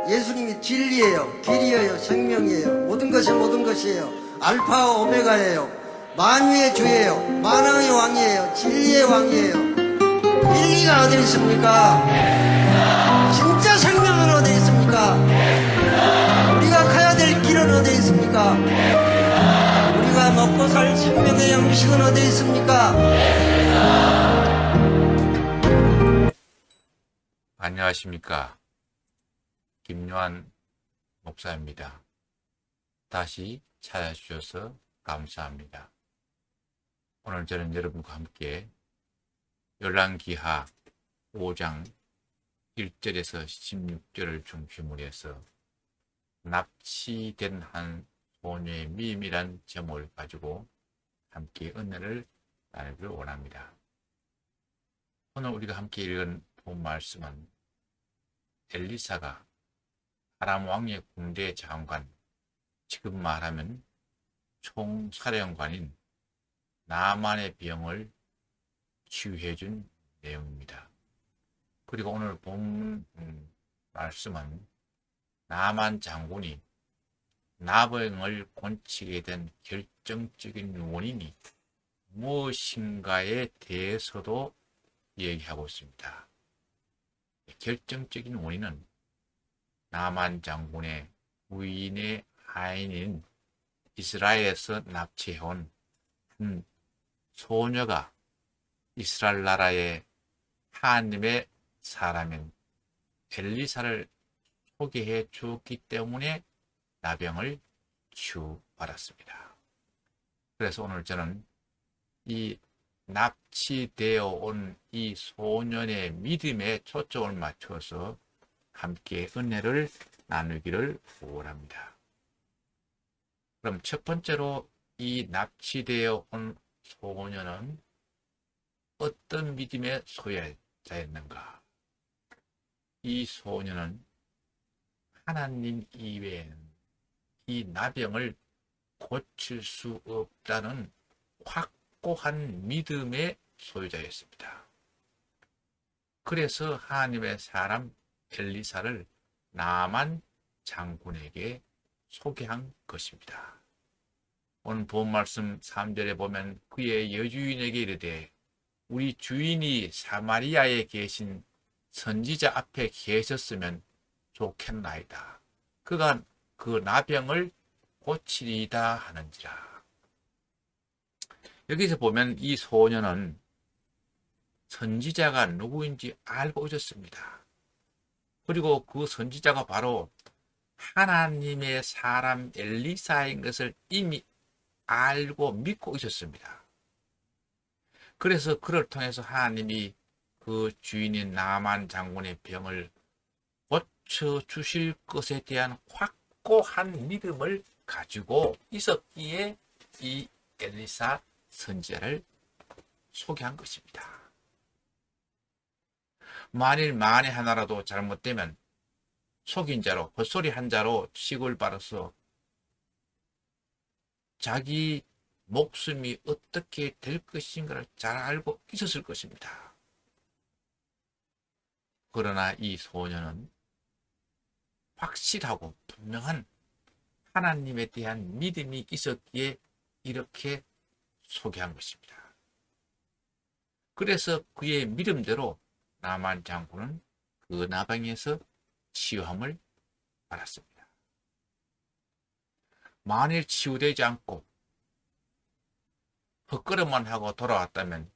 예수님이 진리예요, 길이에요, 생명이에요. 모든 것이 모든 것이에요. 알파와 오메가예요. 만유의 주예요. 만왕의 왕이에요. 진리의 왕이에요. 진리가 어디 있습니까? 진짜 생명은 어디 있습니까? 우리가 가야 될 길은 어디 있습니까? 우리가 먹고 살 생명의 양식은 어디 있습니까? 안녕하십니까. 김요한 목사입니다. 다시 찾아주셔서 감사합니다. 오늘 저는 여러분과 함께 열왕기하 5장 1절에서 16절을 중심으로 해서 납치된 한 소녀의 미임이란 제목을 가지고 함께 은혜를 나누기를 원합니다. 오늘 우리가 함께 읽은 본 말씀은 엘리사가 아람 왕의 군대 장관, 지금 말하면 총사령관인 나만의 병을 치유해준 내용입니다. 그리고 오늘 본 말씀은 나만 장군이 나병을 고치게 된 결정적인 원인이 무엇인가에 대해서도 얘기하고 있습니다. 결정적인 원인은 나만 장군의 부인의 하인인 이스라엘에서 납치해온 한 소녀가 이스라엘 나라의 하나님의 사람인 엘리사를 소개해 주었기 때문에 나병을 치유받았습니다. 그래서 오늘 저는 이 납치되어 온 이 소년의 믿음에 초점을 맞춰서 함께 은혜를 나누기를 원합니다. 그럼 첫 번째로 이 납치되어 온 소년은 어떤 믿음의 소유자였는가? 이 소년은 하나님 이외에는 이 나병을 고칠 수 없다는 확고한 믿음의 소유자였습니다. 그래서 하나님의 사람 엘리사를 나만 장군에게 소개한 것입니다. 오늘 본 말씀 3절에 보면 그의 여주인에게 이르되 우리 주인이 사마리아에 계신 선지자 앞에 계셨으면 좋겠나이다. 그가 그 나병을 고치리이다 하는지라. 여기서 보면 이 소녀는 선지자가 누구인지 알고 오셨습니다. 그리고 그 선지자가 바로 하나님의 사람 엘리사인 것을 이미 알고 믿고 있었습니다. 그래서 그를 통해서 하나님이 그 주인인 나만 장군의 병을 고쳐주실 것에 대한 확고한 믿음을 가지고 있었기에 이 엘리사 선지자를 소개한 것입니다. 만일 만에 하나라도 잘못되면 속인 자로, 헛소리 한 자로 취급을 받아서 자기 목숨이 어떻게 될 것인가를 잘 알고 있었을 것입니다. 그러나 이 소녀는 확실하고 분명한 하나님에 대한 믿음이 있었기에 이렇게 소개한 것입니다. 그래서 그의 믿음대로 나만 장군은 그 나병에서 치유함을 받았습니다. 만일 치유되지 않고 헛걸음만 하고 돌아왔다면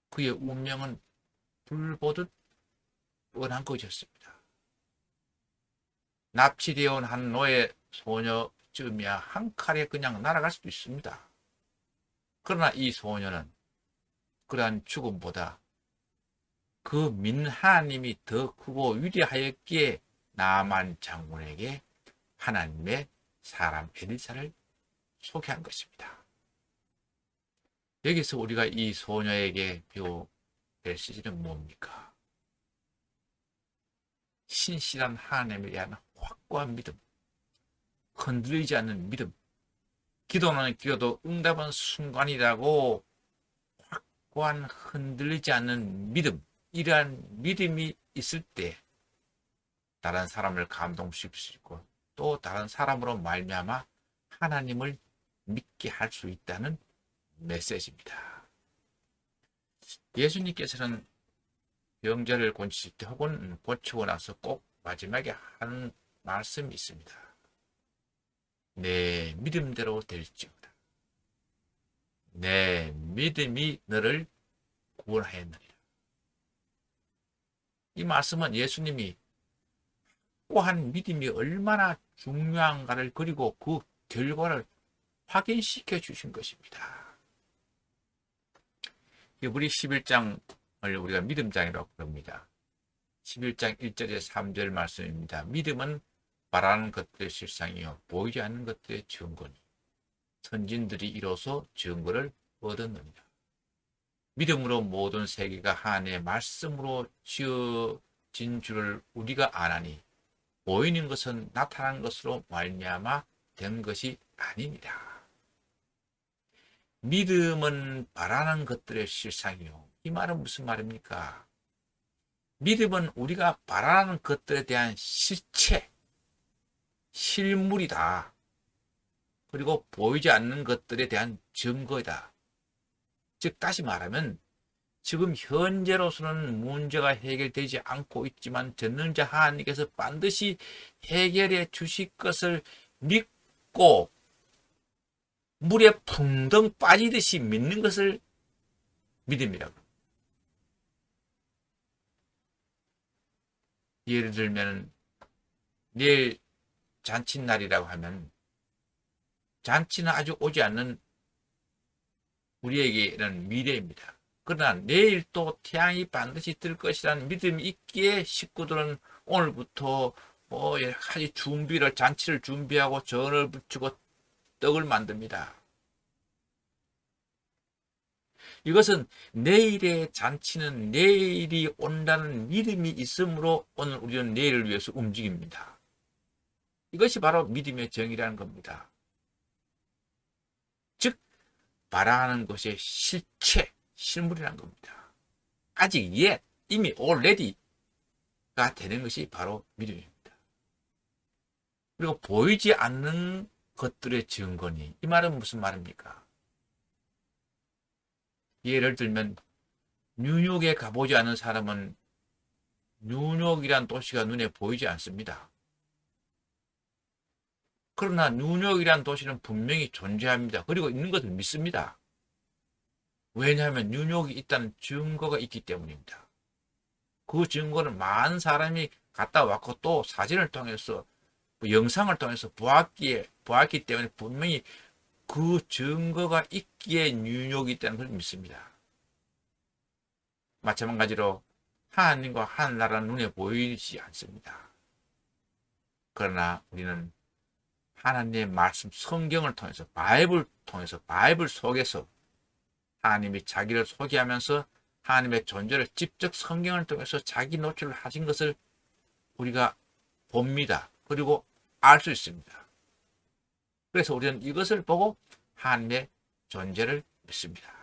그의 운명은 불보듯 뻔한 것이었습니다. 납치되어 온 한 노예 소녀쯤이야 한 칼에 그냥 날아갈 수도 있습니다. 그러나 이 소녀는 그러한 죽음보다 그 믿는 하나님이 더 크고 위대하였기에 나만 장군에게 하나님의 사람 엘리사를 소개한 것입니다. 여기서 우리가 이 소녀에게 배울 메시지는 뭡니까? 신실한 하나님에 대한 확고한 믿음, 흔들리지 않는 믿음, 기도는 기도도 응답은 순간이라고 확고한 흔들리지 않는 믿음, 이러한 믿음이 있을 때 다른 사람을 감동시킬 수 있고 또 다른 사람으로 말미암아 하나님을 믿게 할 수 있다는 메시지입니다. 예수님께서는 병자를 고치실 때 혹은 고치고 나서 꼭 마지막에 하는 말씀이 있습니다. 내 믿음대로 될지어다. 내 믿음이 너를 구원하였느니라. 이 말씀은 예수님이 확고한 믿음이 얼마나 중요한가를 그리고 그 결과를 확인시켜 주신 것입니다. 우리 11장을 우리가 믿음장이라고 부릅니다. 11장 1절에서 3절 말씀입니다. 믿음은 바라는 것들의 실상이요 보이지 않는 것들의 증거니 선진들이 이로써 증거를 얻었느니라. 믿음으로 모든 세계가 하나님의 말씀으로 지어진 줄을 우리가 아나니 보이는 것은 나타난 것으로 말미암아 된 것이 아닙니다. 믿음은 바라는 것들의 실상이요. 이 말은 무슨 말입니까? 믿음은 우리가 바라는 것들에 대한 실체, 실물이다. 그리고 보이지 않는 것들에 대한 증거이다. 즉 다시 말하면 지금 현재로서는 문제가 해결되지 않고 있지만 전능자 하나님께서 반드시 해결해 주실 것을 믿고 물에 풍덩 빠지듯이 믿는 것을 믿음이라고. 예를 들면 내일 잔칫날이라고 하면 잔치는 아직 오지 않는 우리에게는 미래입니다. 그러나 내일 또 태양이 반드시 뜰 것이라는 믿음이 있기에 식구들은 오늘부터 여러 가지 잔치를 준비하고 전을 붙이고 떡을 만듭니다. 이것은 내일의 잔치는 내일이 온다는 믿음이 있으므로 오늘 우리는 내일을 위해서 움직입니다. 이것이 바로 믿음의 정의라는 겁니다. 즉 바라는 것의 실체, 실물이라는 겁니다. 아직 이미 already가 되는 것이 바로 믿음입니다. 그리고 보이지 않는 것들의 증거니 이 말은 무슨 말입니까? 예를 들면 뉴욕에 가보지 않은 사람은 뉴욕이란 도시가 눈에 보이지 않습니다. 그러나 뉴욕이란 도시는 분명히 존재합니다. 그리고 있는 것을 믿습니다. 왜냐하면 뉴욕이 있다는 증거가 있기 때문입니다. 그 증거는 많은 사람이 갔다 왔고 또 사진을 통해서 영상을 통해서 보았기 때문에 분명히 그 증거가 있기에 뉴욕이 있다는 걸 믿습니다. 마찬가지로 하나님과 하늘나라는 눈에 보이지 않습니다. 그러나 우리는 하나님의 말씀 성경을 통해서 바이블 속에서 하나님이 자기를 소개하면서 하나님의 존재를 직접 성경을 통해서 자기 노출을 하신 것을 우리가 봅니다. 그리고 알 수 있습니다. 그래서 우리는 이것을 보고 하나님의 존재를 믿습니다.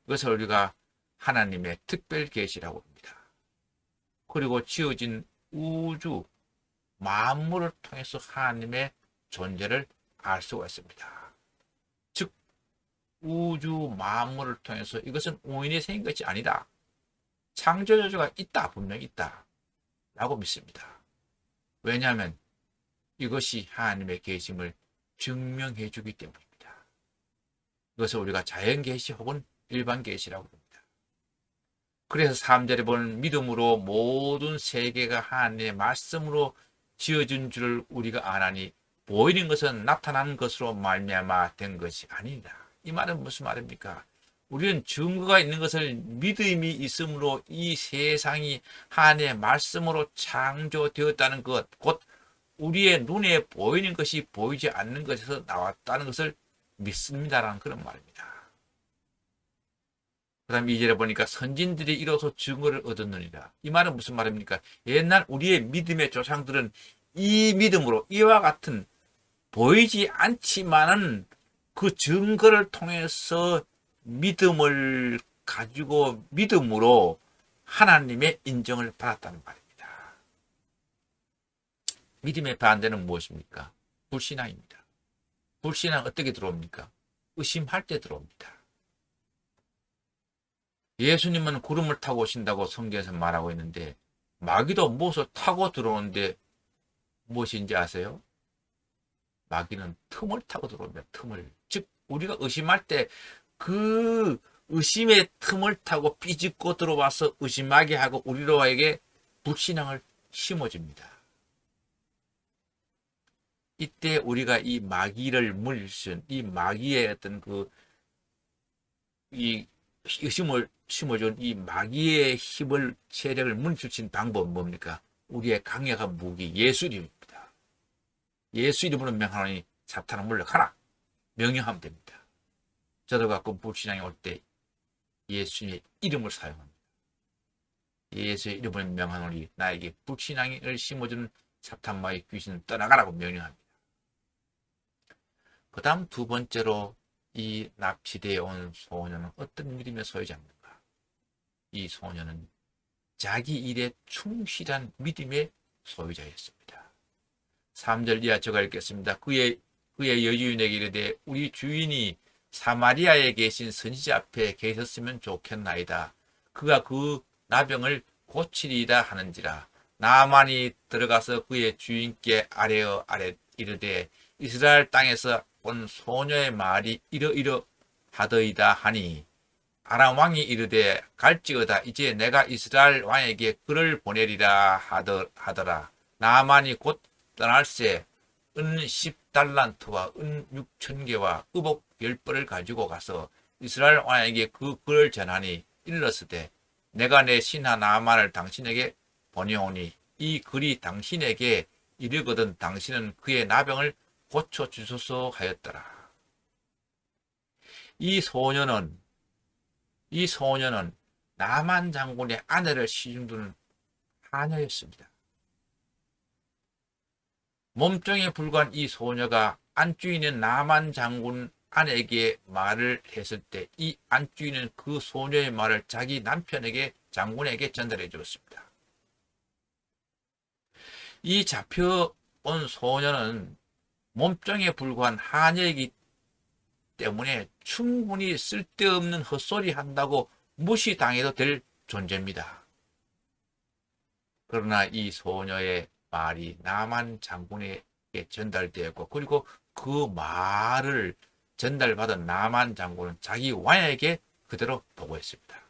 이것을 우리가 하나님의 특별 계시라고 합니다. 그리고 지어진 우주 만물을 통해서 하나님의 존재를 알 수가 있습니다. 즉 우주 만물을 통해서 이것은 우연히 생긴 것이 아니다. 창조주가 있다, 분명히 있다 라고 믿습니다. 왜냐하면 이것이 하나님의 계심을 증명해 주기 때문입니다. 이것을 우리가 자연계시 혹은 일반계시라고 합니다. 그래서 3절에 보는 믿음으로 모든 세계가 하나님의 말씀으로 지어진 줄을 우리가 아나니 보이는 것은 나타난 것으로 말미암아 된 것이 아니다. 이 말은 무슨 말입니까? 우리는 증거가 있는 것을 믿음이 있으므로 이 세상이 하나님의 말씀으로 창조되었다는 것, 곧 우리의 눈에 보이는 것이 보이지 않는 것에서 나왔다는 것을 믿습니다라는 그런 말입니다. 그 다음 2절에 보니까 선진들이 이로써 증거를 얻었느니라. 이 말은 무슨 말입니까? 옛날 우리의 믿음의 조상들은 이 믿음으로 이와 같은 보이지 않지만은 그 증거를 통해서 믿음을 가지고 믿음으로 하나님의 인정을 받았다는 말입니다. 믿음의 반대는 무엇입니까? 불신앙입니다. 불신앙 어떻게 들어옵니까? 의심할 때 들어옵니다. 예수님은 구름을 타고 오신다고 성경에서 말하고 있는데 마귀도 무엇을 타고 들어오는데 무엇인지 아세요? 마귀는 틈을 타고 들어옵니다. 틈을. 즉 우리가 의심할 때 그 의심의 틈을 타고 삐집고 들어와서 의심하게 하고 우리로에게 불신앙을 심어줍니다. 이때 우리가 이 마귀를 물리친 이 마귀의 어떤 이 의심을 심어준 이 마귀의 힘을 세력을 물리친 방법은 뭡니까? 우리의 강력한 무기 예수 이름입니다. 예수 이름으로 명하노니 사탄은 물러가라. 명령하면 됩니다. 저도 가끔 불신앙이 올 때 예수의 이름을 사용합니다. 예수의 이름을 명하노니 나에게 불신앙을 심어주는 사탄마의 귀신은 떠나가라고 명령합니다. 그 다음 두 번째로 이 납치되어 온 소녀는 어떤 믿음의 소유자입니까? 이 소녀는 자기 일에 충실한 믿음의 소유자였습니다. 3절 이하 제가 읽겠습니다. 그의 여주인에게 이르되 우리 주인이 사마리아에 계신 선지자 앞에 계셨으면 좋겠나이다. 그가 그 나병을 고치리이다 하는지라. 나만이 들어가서 그의 주인께 아뢰어 이르되 이스라엘 땅에서 온 소녀의 말이 이러이러 하더이다 하니 아람 왕이 이르되 갈지어다. 이제 내가 이스라엘 왕에게 그를 보내리라 하더라. 나만이 곧 떠날새 은 10달란트와 은 6,000개와 의복 10벌을 가지고 가서 이스라엘 왕에게 그 글을 전하니 일렀으되 내가 내 신하 나만을 당신에게 보내오니 이 글이 당신에게 이르거든 당신은 그의 나병을 고쳐주소서 하였더라. 이 소녀는 나만 장군의 아내를 시중두는 하녀였습니다. 몸종에 불과한 이 소녀가 안주인인 나만 장군 아내에게 말을 했을 때 이 안주인은 그 소녀의 말을 자기 남편에게 장군에게 전달해 주었습니다. 이 잡혀온 소녀는 몸종에 불과한 하녀이기 때문에 충분히 쓸데없는 헛소리 한다고 무시당해도 될 존재입니다. 그러나 이 소녀의 말이 나만 장군에게 전달되었고 그리고 그 말을 전달받은 나만 장군은 자기 왕에게 그대로 보고했습니다.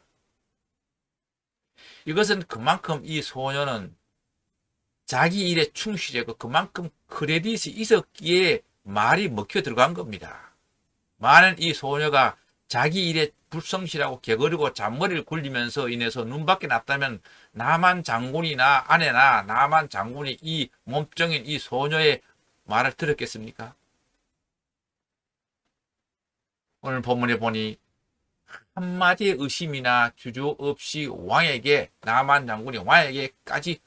이것은 그만큼 이 소녀는 자기 일에 충실했고 그만큼 크레딧이 있었기에 말이 먹혀 들어간 겁니다. 만약 이 소녀가 자기 일에 불성실하고 게으르고 잔머리를 굴리면서 인해서 눈밖에 났다면 나만 장군이나 아내나 나만 장군이 이 몸종인 이 소녀의 말을 들었겠습니까? 오늘 본문에 보니 한마디의 의심이나 주저 없이 왕에게 나만 장군이 왕에게까지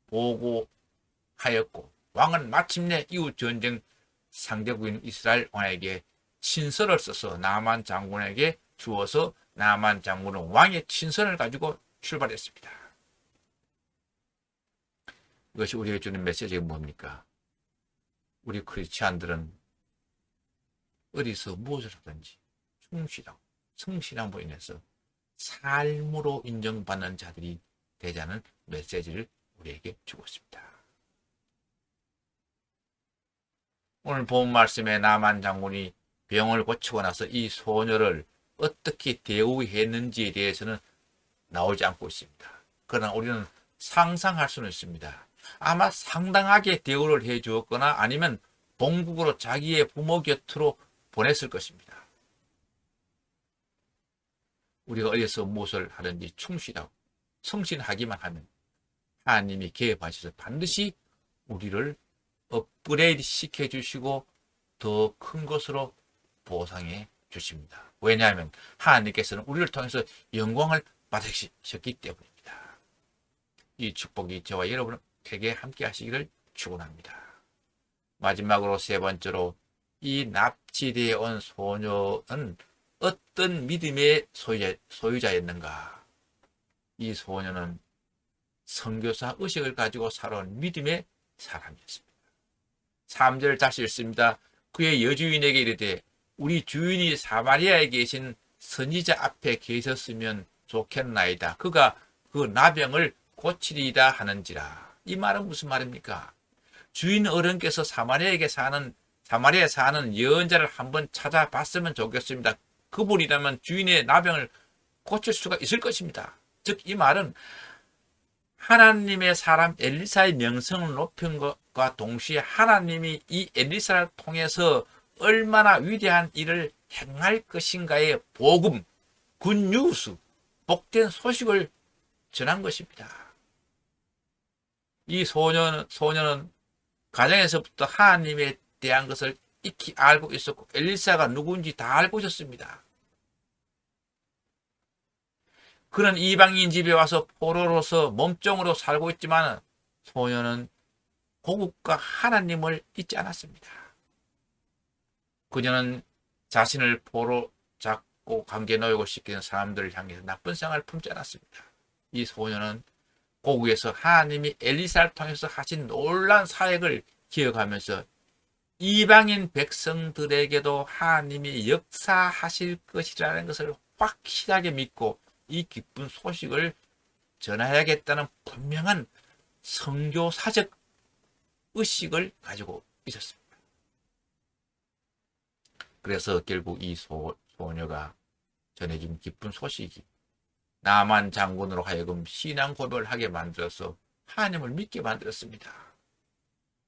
보고하였고 왕은 마침내 이웃 전쟁 상대국인 이스라엘 왕에게 친서를 써서 나만 장군에게 주어서 나만 장군은 왕의 친서를 가지고 출발했습니다. 이것이 우리에게 주는 메시지가 뭡니까? 우리 크리스찬들은 어디서 무엇을 하든지 충실하고 성실함으로 인해서 삶으로 인정받는 자들이 되자는 메시지를 우리에게 주고 있습니다. 오늘 본 말씀에 나만 장군이 병을 고치고 나서 이 소녀를 어떻게 대우했는지에 대해서는 나오지 않고 있습니다. 그러나 우리는 상상할 수는 있습니다. 아마 상당하게 대우를 해 주었거나 아니면 본국으로 자기의 부모 곁으로 보냈을 것입니다. 우리가 어디서 무엇을 하든지 충실하고 성실하기만 하면 하나님이 개입하셔서 반드시 우리를 업그레이드 시켜주시고 더 큰 것으로 보상해 주십니다. 왜냐하면 하나님께서는 우리를 통해서 영광을 받으셨기 때문입니다. 이 축복이 저와 여러분에게 함께 하시기를 축원합니다. 마지막으로 세 번째로 이 납치되어 온 소녀는 어떤 믿음의 소유자였는가? 이 소녀는 선교사 의식을 가지고 살아온 믿음의 사람이었습니다. 3절 다시 읽습니다. 그의 여주인에게 이르되 우리 주인이 사마리아에 계신 선지자 앞에 계셨으면 좋겠나이다. 그가 그 나병을 고치리이다 하는지라. 이 말은 무슨 말입니까? 주인 어른께서 사마리아에 사는 예언자를 한번 찾아봤으면 좋겠습니다. 그분이라면 주인의 나병을 고칠 수가 있을 것입니다. 즉 이 말은 하나님의 사람 엘리사의 명성을 높인 것과 동시에 하나님이 이 엘리사를 통해서 얼마나 위대한 일을 행할 것인가의 복음, 굿뉴스, 복된 소식을 전한 것입니다. 이 소년은 가정에서부터 하나님에 대한 것을 익히 알고 있었고 엘리사가 누구인지 다 알고 있었습니다. 그는 이방인 집에 와서 포로로서 몸종으로 살고 있지만 소년은 고국과 하나님을 잊지 않았습니다. 그녀는 자신을 포로 잡고 감기에 놓이고 시키는 사람들을 향해서 나쁜 생각을 품지 않았습니다. 이 소년은 고국에서 하나님이 엘리사를 통해서 하신 놀라운 사역을 기억하면서 이방인 백성들에게도 하나님이 역사하실 것이라는 것을 확실하게 믿고 이 기쁜 소식을 전해야겠다는 분명한 선교사적 의식을 가지고 있었습니다. 그래서 결국 이 소녀가 전해준 기쁜 소식이 나만 장군으로 하여금 신앙 고백을 하게 만들어서 하나님을 믿게 만들었습니다.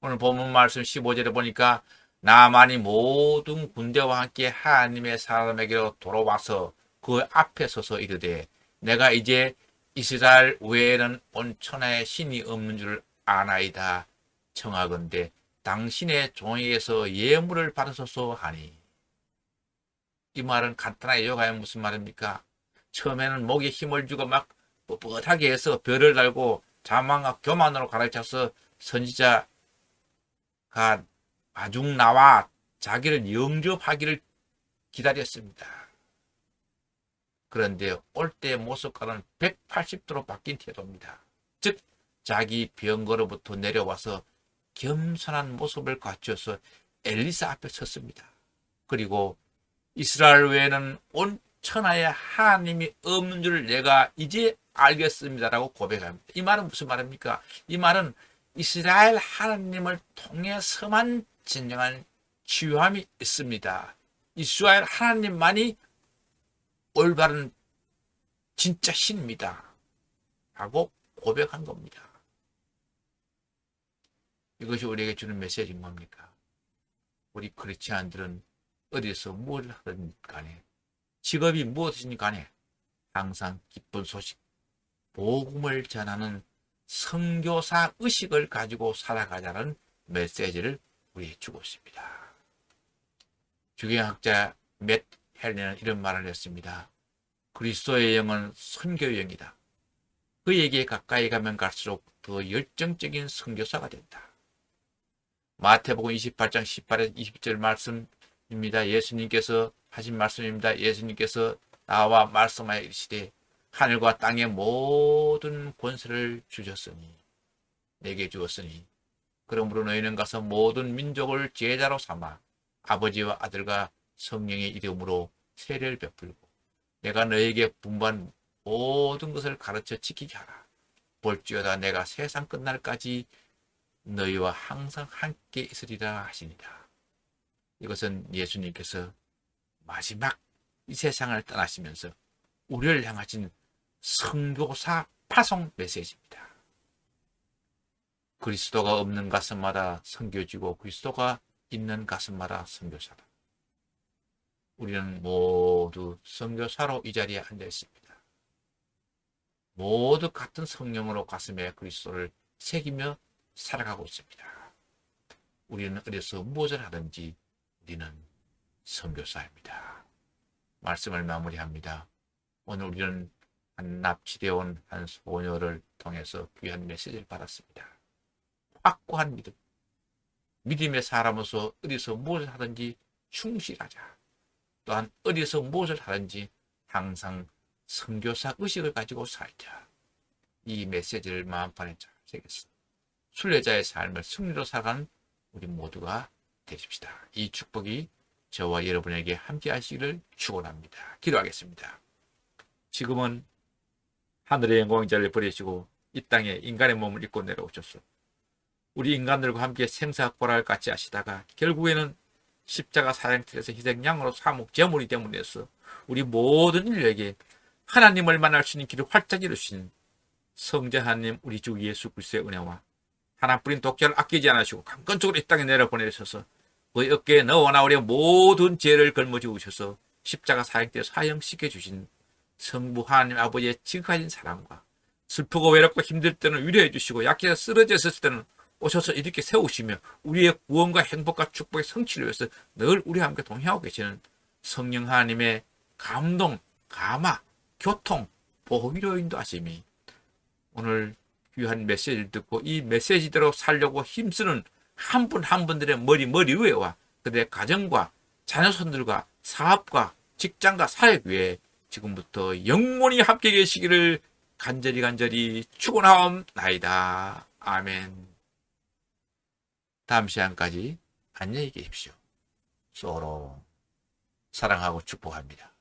오늘 본문 말씀 15절에 보니까 나만이 모든 군대와 함께 하나님의 사람에게로 돌아와서 그 앞에 서서 이르되 내가 이제 이스라엘 외에는 온 천하에 신이 없는 줄 아나이다. 청하건대 당신의 종에게서 예물을 받으소서 하니. 이 말은 간단하게 요약하면 무슨 말입니까? 처음에는 목에 힘을 주고 막 뻣뻣하게 해서 별을 달고 자만과 교만으로 가르쳐서 선지자가 마중 나와 자기를 영접하기를 기다렸습니다. 그런데 올 때의 모습과는 180도로 바뀐 태도입니다. 즉 자기 병거로부터 내려와서 겸손한 모습을 갖춰서 엘리사 앞에 섰습니다. 그리고 이스라엘 외에는 온 천하에 하나님이 없는 줄 내가 이제 알겠습니다라고 고백합니다. 이 말은 무슨 말입니까? 이 말은 이스라엘 하나님을 통해서만 진정한 치유함이 있습니다. 이스라엘 하나님만이 올바른 진짜 신입니다. 하고 고백한 겁니다. 이것이 우리에게 주는 메시지인 뭡니까? 우리 크리스찬들은 어디서 무엇을 하든 간에 직업이 무엇이든 간에 항상 기쁜 소식, 복음을 전하는 선교사 의식을 가지고 살아가자는 메시지를 우리에게 주고 있습니다. 주경학자 맷 헬리는 이런 말을 했습니다. 그리스도의 영은 선교의 영이다. 그에게 가까이 가면 갈수록 더 열정적인 선교사가 된다. 마태복음 28장 18절 20절 말씀입니다. 예수님께서 하신 말씀입니다. 예수님께서 나와 말씀하여 이르시되 하늘과 땅의 모든 권세를 주셨으니 내게 주었으니 그러므로 너희는 가서 모든 민족을 제자로 삼아 아버지와 아들과 성령의 이름으로 세례를 베풀고 내가 너희에게 분부한 모든 것을 가르쳐 지키게 하라. 볼지어다 내가 세상 끝날까지 너희와 항상 함께 있으리라 하시니라. 이것은 예수님께서 마지막 이 세상을 떠나시면서 우리를 향하신 선교사 파송 메시지입니다. 그리스도가 없는 가슴마다 선교지고 그리스도가 있는 가슴마다 선교사다. 우리는 모두 선교사로 이 자리에 앉아 있습니다. 모두 같은 성령으로 가슴에 그리스도를 새기며 살아가고 있습니다. 우리는 어디서 무엇을 하든지 우리는 선교사입니다. 말씀을 마무리합니다. 오늘 우리는 한 납치되어 온 한 소녀를 통해서 귀한 메시지를 받았습니다. 확고한 믿음, 믿음의 사람으로서 어디서 무엇을 하든지 충실하자. 또한 어디서 무엇을 하든지 항상 선교사 의식을 가지고 살자. 이 메시지를 마음판에 잘 새겼습니다. 순례자의 삶을 승리로 살아가는 우리 모두가 되십시다. 이 축복이 저와 여러분에게 함께 하시기를 축원합니다. 기도하겠습니다. 지금은 하늘의 영광자를 버리시고 이 땅에 인간의 몸을 입고 내려오셨소. 우리 인간들과 함께 생사고랄 같이 하시다가 결국에는 십자가 사형틀에서 희생양으로 사목 제물이 되므로서 우리 모든 인류에게 하나님을 만날 수 있는 길을 활짝 열어주신 성자 하나님 우리 주 예수 그리스도의 은혜와 하나뿐인 독자를 아끼지 않으시고 강건적으로 이 땅에 내려보내셔서 그의 어깨에 너와 나 우리의 모든 죄를 걸머쥐우셔서 십자가 사형때 사형시켜 주신 성부 하나님 아버지의 지극하신 사랑과 슬프고 외롭고 힘들 때는 위로해 주시고 약해서 쓰러져 있을 때는 오셔서 이렇게 세우시며 우리의 구원과 행복과 축복의 성취를 위해서 늘 우리와 함께 동행하고 계시는 성령 하나님의 감동, 감화, 교통, 보호로 인도하심이 오늘 귀한 메시지를 듣고 이 메시지대로 살려고 힘쓰는 한 분 한 분들의 머리 위에와 그들의 가정과 자녀손들과 사업과 직장과 사역 위에 지금부터 영원히 함께 계시기를 간절히 축원하옵나이다. 아멘. 다음 시간까지 안녕히 계십시오. 서로 사랑하고 축복합니다.